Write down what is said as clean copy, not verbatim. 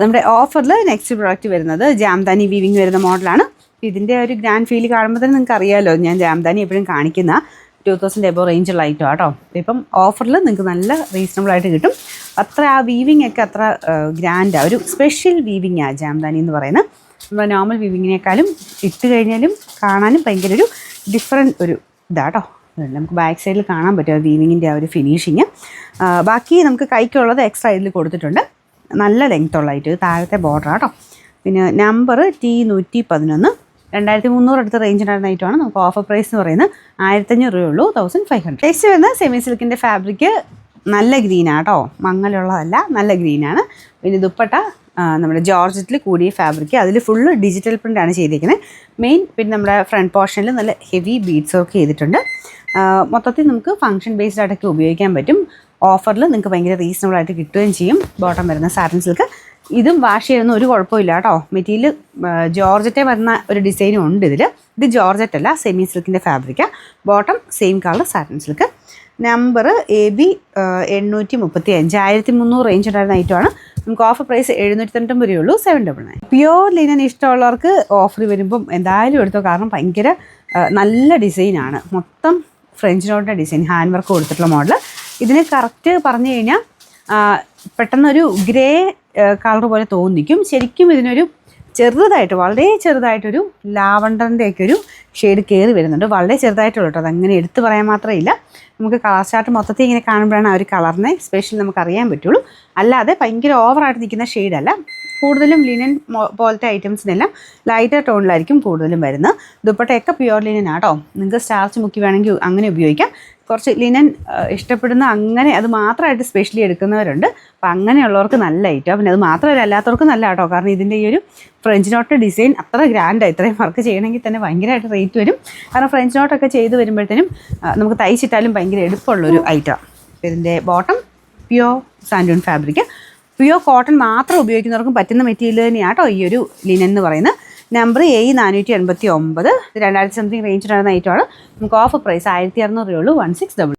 നമ്മുടെ ഓഫറിൽ next product വരുന്നത് ജാംദാനി വീവിങ് വരുന്ന മോഡലാണ്. ഇതിൻ്റെ ഒരു ഗ്രാൻഡ് ഫീൽ കാണുമ്പോൾ തന്നെ നിങ്ങൾക്ക് അറിയാമല്ലോ, ഞാൻ ജാംദാനി എപ്പോഴും കാണിക്കുന്ന 2000 എബോ റേഞ്ചുള്ള ഐറ്റം കേട്ടോ. ഇപ്പം ഓഫറിൽ നിങ്ങൾക്ക് നല്ല റീസണബിൾ ആയിട്ട് കിട്ടും. അത്ര ആ വീവിങ് ഒക്കെ അത്ര ഗ്രാൻഡാണ്, ഒരു സ്പെഷ്യൽ വീവിങ്ങാണ് ജാംദാനി എന്ന് പറയുന്നത്. നമ്മുടെ നോർമൽ വീവിങ്ങിനേക്കാളും ഇട്ട് കഴിഞ്ഞാലും കാണാനും ഭയങ്കര ഒരു ഡിഫറെൻറ്റ് ഒരു ഇതാട്ടോ. നമുക്ക് ബാക്ക് സൈഡിൽ കാണാൻ പറ്റും ആ വീവിങ്ങിൻ്റെ ആ ഒരു ഫിനിഷിങ്. ബാക്കി നമുക്ക് കൈക്കുള്ളത് എക്സ്ട്രാ ഇതിൽ കൊടുത്തിട്ടുണ്ട്. നല്ല ലെങ്ത് ഉള്ളതായിട്ട് താഴത്തെ ബോർഡർ കേട്ടോ. പിന്നെ നമ്പർ T111, 2300 അടുത്ത റേഞ്ചിനായിരുന്ന ഐറ്റമാണ്. നമുക്ക് ഓഫർ പ്രൈസ് എന്ന് പറയുന്നത് 1500 രൂപയുള്ളൂ, 1500. നെക്സ്റ്റ് വരുന്ന സെമി സിൽക്കിൻ്റെ ഫാബ്രിക് നല്ല ഗ്രീനാണ് കേട്ടോ, മങ്ങലുള്ളതല്ല, നല്ല ഗ്രീനാണ്. പിന്നെ ദുപ്പട്ട നമ്മുടെ ജോർജറ്റിൽ കൂടിയ ഫാബ്രിക്, അതിൽ ഫുള്ള് ഡിജിറ്റൽ പ്രിൻ്റാണ് ചെയ്തിരിക്കുന്നത് മെയിൻ. പിന്നെ നമ്മുടെ ഫ്രണ്ട് പോർഷനിൽ നല്ല ഹെവി ബീഡ്സ് വർക്ക് ചെയ്തിട്ടുണ്ട്. മൊത്തത്തിൽ നമുക്ക് ഫംഗ്ഷൻ ബേസ്ഡ് ആയിട്ടൊക്കെ ഉപയോഗിക്കാൻ പറ്റും. ഓഫറിൽ നിങ്ങൾക്ക് ഭയങ്കര റീസണബിൾ ആയിട്ട് കിട്ടുകയും ചെയ്യും. ബോട്ടം വരുന്ന സാറ്റിൻ സിൽക്ക്, ഇതും വാഷ് ചെയ്യുന്ന ഒരു കുഴപ്പമില്ല കേട്ടോ. മെറ്റീരിയൽ ജോർജറ്റെ വരുന്ന ഒരു ഡിസൈനും ഉണ്ട് ഇതിൽ. ഇത് ജോർജറ്റ് അല്ല, സെമി സിൽക്കിൻ്റെ ഫാബ്രിക്കാണ്. Bottom same colour satin silk. Number AB 835, 1300 range ഉണ്ടായിരുന്ന ഐറ്റമാണ്. നമുക്ക് ഓഫർ പ്രൈസ് 790 രൂപയുള്ളൂ, 799. പ്യുവർ ലിനൻ ഇഷ്ടമുള്ളവർക്ക് ഓഫർ വരുമ്പം എന്തായാലും എടുത്തോ, കാരണം ഭയങ്കര നല്ല ഡിസൈനാണ്. മൊത്തം ഫ്രഞ്ച് നോട്ടിൻ്റെ ഡിസൈൻ, ഹാൻഡ് വർക്ക് കൊടുത്തിട്ടുള്ള മോഡൽ. ഇതിന് കറക്റ്റ് പറഞ്ഞു കഴിഞ്ഞാൽ പെട്ടെന്നൊരു ഗ്രേ കളർ പോലെ തോന്നിക്കും. ശരിക്കും ഇതിനൊരു ചെറുതായിട്ട്, വളരെ ചെറുതായിട്ടൊരു ലാവണ്ടറിൻ്റെയൊക്കെ ഒരു ഷെയ്ഡ് കയറി വരുന്നുണ്ട്. വളരെ ചെറുതായിട്ടുള്ളൂ കേട്ടോ, അതങ്ങനെ എടുത്ത് പറയാൻ മാത്രമേ ഇല്ല. നമുക്ക് കളർ ചാർട്ട് മൊത്തത്തിൽ ഇങ്ങനെ കാണുമ്പോഴാണ് ആ ഒരു കളറിനെ സ്പെഷ്യൽ നമുക്ക് അറിയാൻ പറ്റുള്ളൂ. അല്ലാതെ ഭയങ്കര ഓവറായിട്ട് നിൽക്കുന്ന ഷെയ്ഡല്ല. കൂടുതലും ലിനൻ പോലത്തെ ഐറ്റംസിനെല്ലാം ലൈറ്റർ ടോണിലായിരിക്കും കൂടുതലും വരുന്നത്. ദുപ്പട്ടയൊക്കെ പ്യുവർ ലിനൻ ആട്ടോ. നിങ്ങൾക്ക് സ്റ്റാർച്ച് മുക്കി വേണമെങ്കിൽ അങ്ങനെ ഉപയോഗിക്കാം. കുറച്ച് ലിനൻ ഇഷ്ടപ്പെടുന്ന അങ്ങനെ അത് മാത്രമായിട്ട് സ്പെഷ്യലി എടുക്കുന്നവരുണ്ട്. അപ്പം അങ്ങനെയുള്ളവർക്ക് നല്ല ഐറ്റം. പിന്നെ അത് മാത്രമല്ല, അല്ലാത്തവർക്ക് നല്ല കേട്ടോ. കാരണം ഇതിൻ്റെ ഈ ഒരു ഫ്രഞ്ച് നോട്ട് ഡിസൈൻ അത്ര ഗ്രാൻഡാണ്. ഇത്രയും വർക്ക് ചെയ്യണമെങ്കിൽ തന്നെ ഭയങ്കരമായിട്ട് റേറ്റ് വരും. കാരണം ഫ്രഞ്ച് നോട്ടൊക്കെ ചെയ്ത് വരുമ്പോഴത്തേനും നമുക്ക് തയ്ച്ചിട്ടാലും ഭയങ്കര എളുപ്പമുള്ളൊരു ഐറ്റമാണ്. ഇതിൻ്റെ ബോട്ടം പ്യുവർ സാൻഡൂൺ ഫാബ്രിക്. പ്യുവർ കോട്ടൺ മാത്രം ഉപയോഗിക്കുന്നവർക്കും പറ്റുന്ന മെറ്റീരിയൽ തന്നെയാണ് കേട്ടോ ഈ ഒരു ലിനൻ എന്ന് പറയുന്നത്. നമ്പർ A489, 2000 സംതിങ് റേഞ്ചിനായിരുന്ന ഐറ്റമാണ്. നമുക്ക് ഓഫർ പ്രൈസ് 1600 രൂപയുള്ളൂ, 1600.